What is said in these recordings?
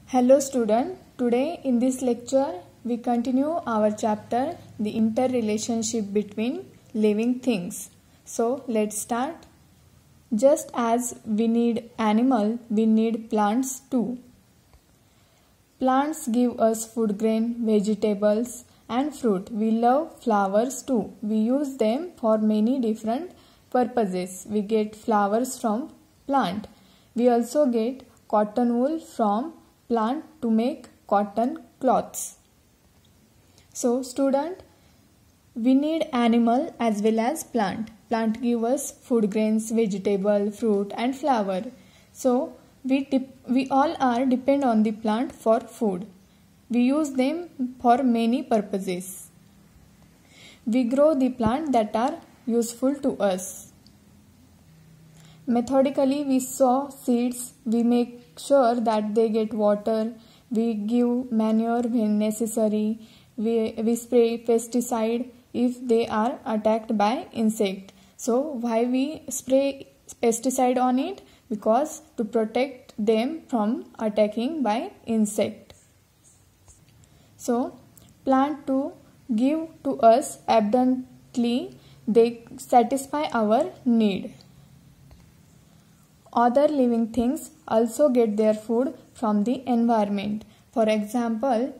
Hello student, today in this lecture we continue our chapter the interrelationship between living things. So let's start. Just as we need animal, we need plants too. Plants give us food grain, vegetables and fruit. We love flowers too. We use them for many different purposes. We get flowers from plant. We also get cotton wool from plant to make cotton cloths. So student, we need animal as well as plant. Plant give us food grains, vegetable, fruit and flower. So we all are depend on the plant for food. We use them for many purposes. We grow the plant that are useful to us. Methodically we sow seeds, we make sure that they get water, we give manure when necessary, we spray pesticide if they are attacked by insect. So why we spray pesticide on it? Because to protect them from attacking by insect. So plant to give to us abundantly, they satisfy our need. Other living things also get their food from the environment. For example,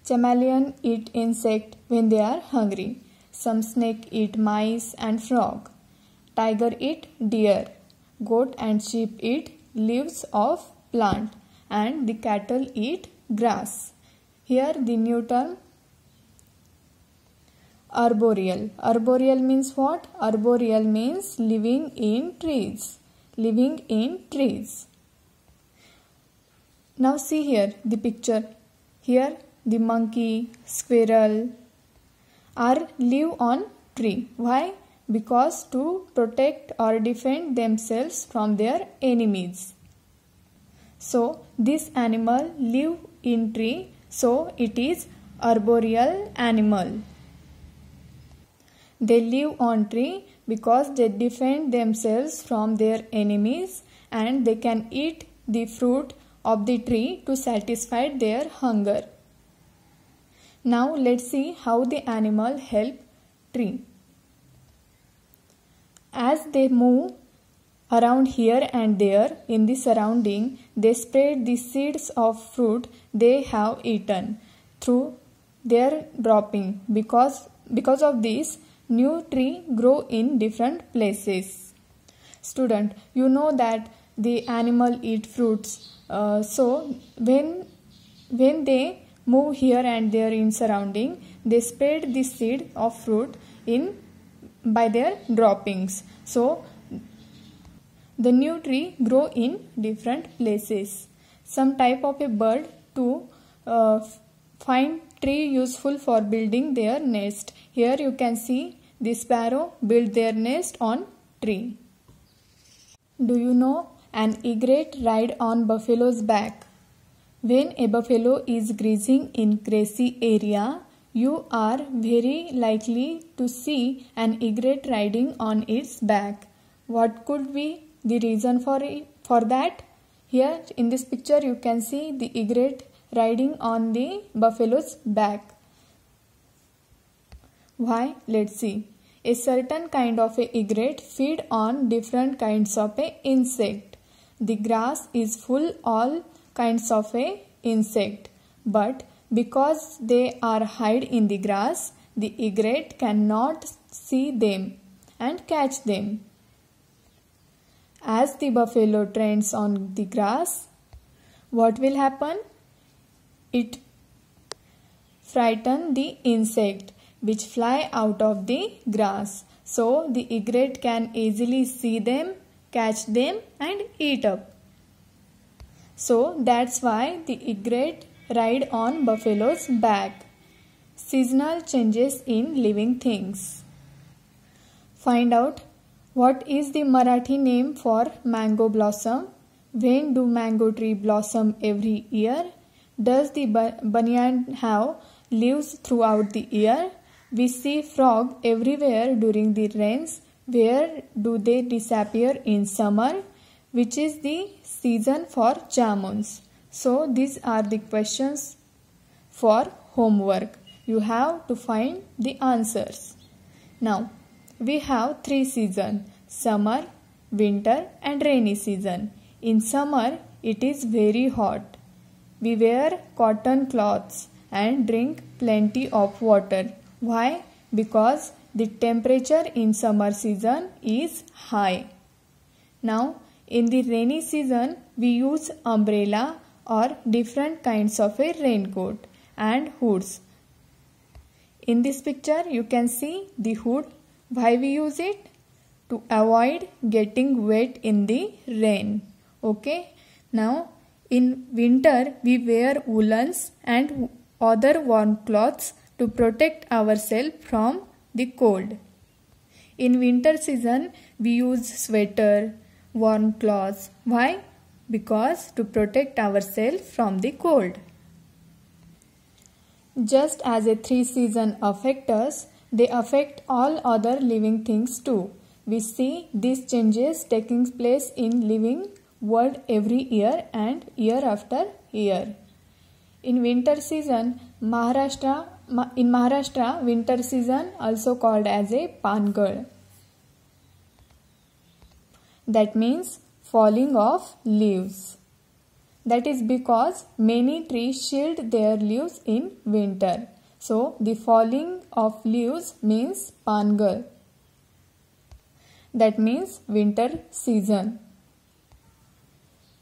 chameleon eat insect when they are hungry. Some snake eat mice and frog. Tiger eat deer. Goat and sheep eat leaves of plant. And the cattle eat grass. Here the new term arboreal. Arboreal means what? Arboreal means living in trees. Living in trees. Now see here the picture. Here the monkey, squirrel are live on tree. Why? Because to protect or defend themselves from their enemies. So this animal live in tree, so it is arboreal animal. They live on tree because they defend themselves from their enemies and they can eat the fruit of the tree to satisfy their hunger. Now let's see how the animal help tree. As they move around here and there in the surrounding, they spread the seeds of fruit they have eaten through their dropping. Because of this, new tree grow in different places. Student, you know that the animal eat fruits. So when they move here and there in surrounding, they spread the seed of fruit by their droppings. So the new tree grow in different places. Some type of a bird to find tree useful for building their nest. Here you can see the sparrow build their nest on tree. Do you know an egret ride on buffalo's back? When a buffalo is grazing in grassy area, you are very likely to see an egret riding on its back. What could be the reason for that? Here in this picture you can see the egret riding on the buffalo's back. Why? Let's see. A certain kind of a egret feed on different kinds of a insect. The grass is full all kinds of a insect, but because they are hide in the grass, the egret cannot see them and catch them. As the buffalo treads on the grass, what will happen? It frighten the insect which fly out of the grass. So the egret can easily see them, catch them and eat up. So that's why the egret ride on buffalo's back. Seasonal changes in living things. Find out what is the Marathi name for mango blossom. When do mango tree blossom every year? Does the banyan have leaves throughout the year? We see frog everywhere during the rains. Where do they disappear in summer? Which is the season for jamuns? So these are the questions for homework. You have to find the answers. Now we have 3 seasons: summer, winter and rainy season. In summer it is very hot. We wear cotton cloths and drink plenty of water. Why? Because the temperature in summer season is high. Now in the rainy season we use umbrella or different kinds of a raincoat and hoods. In this picture you can see the hood. Why we use it? To avoid getting wet in the rain. Okay. Now in winter we wear woolens and other warm clothes to protect ourselves from the cold. In winter season we use sweater, warm clothes. Why? Because to protect ourselves from the cold. Just as a 3 seasons affect us, they affect all other living things too. We see these changes taking place in living world every year and year after year. In winter season, in Maharashtra, winter season also called as a Pangal. That means falling of leaves. That is because many trees shield their leaves in winter. So the falling of leaves means Pangal. That means winter season.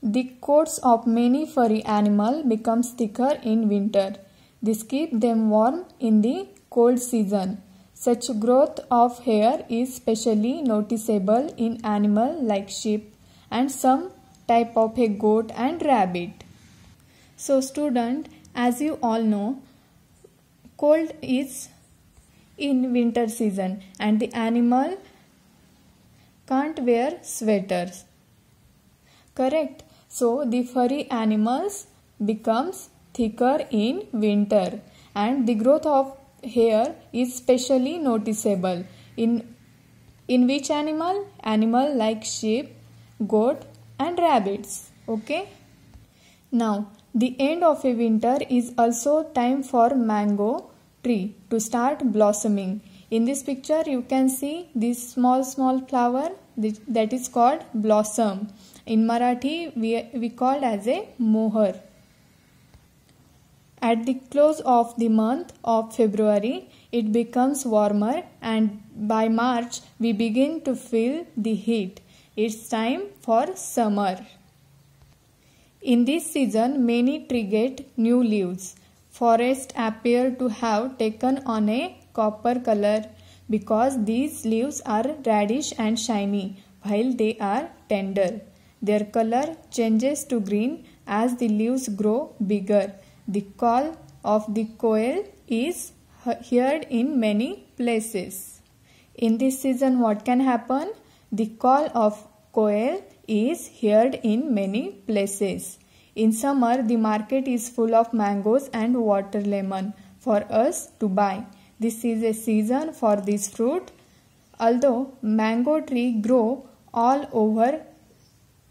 The coats of many furry animals becomes thicker in winter. This keeps them warm in the cold season. Such growth of hair is specially noticeable in animals like sheep and some type of a goat and rabbit. So student, as you all know, cold is in winter season and the animal can't wear sweaters. Correct? So the furry animals becomes thicker in winter and the growth of hair is specially noticeable in which animal? Animal like sheep, goat and rabbits. Okay. Now the end of a winter is also time for mango tree to start blossoming. In this picture you can see this small flower that is called blossom. In Marathi we call as a mohar. At the close of the month of February it becomes warmer and by March we begin to feel the heat. It's time for summer. In this season many trees get new leaves. Forests appear to have taken on a copper color because these leaves are reddish and shiny while they are tender. Their color changes to green as the leaves grow bigger. The call of the koel is heard in many places. In this season what can happen? The call of koel is heard in many places. In summer the market is full of mangoes and water lemon for us to buy. This is a season for this fruit. Although mango tree grow all over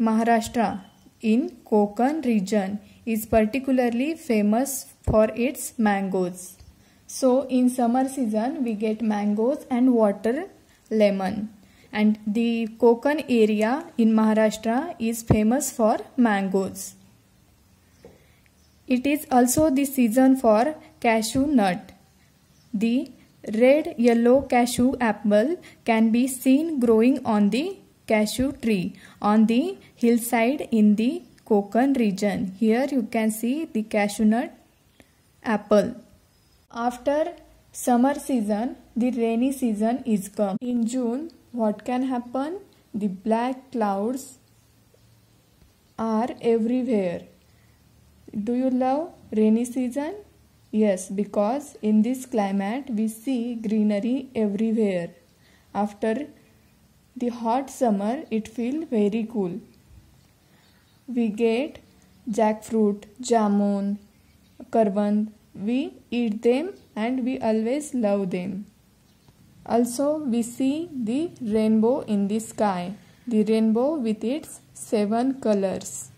Maharashtra, in Konkan region is particularly famous for its mangoes. So in summer season we get mangoes and water lemon. And the Konkan area in Maharashtra is famous for mangoes. It is also the season for cashew nut. The red-yellow cashew apple can be seen growing on the cashew tree on the hillside in the Konkan region. Here you can see the cashew nut apple. After summer season, the rainy season is come. In June, what can happen? The black clouds are everywhere. Do you love rainy season? Yes, because in this climate we see greenery everywhere. After the hot summer it feels very cool. We get jackfruit, jamun, karwand. We eat them and we always love them. Also we see the rainbow in the sky. The rainbow with its 7 colors.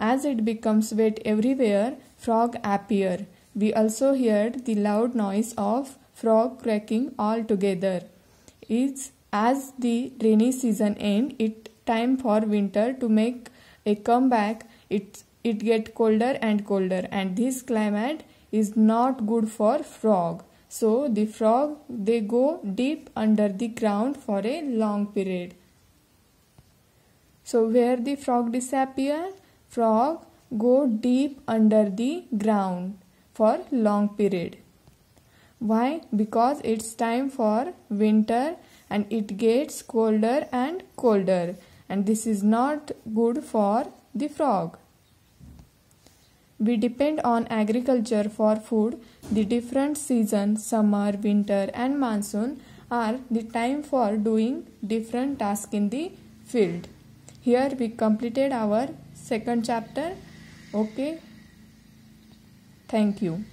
As it becomes wet everywhere, frog appear. We also heard the loud noise of frog quacking all together. As the rainy season ends, it time for winter to make a comeback. It get colder and colder, and this climate is not good for frog. So the frog, they go deep under the ground for a long period. So where the frog disappear? Frog go deep under the ground for long period. Why? Because it's time for winter and it gets colder and colder, and this is not good for the frog. We depend on agriculture for food. The different seasons, summer, winter and monsoon, are the time for doing different tasks in the field. Here we completed our second chapter. Okay. Thank you.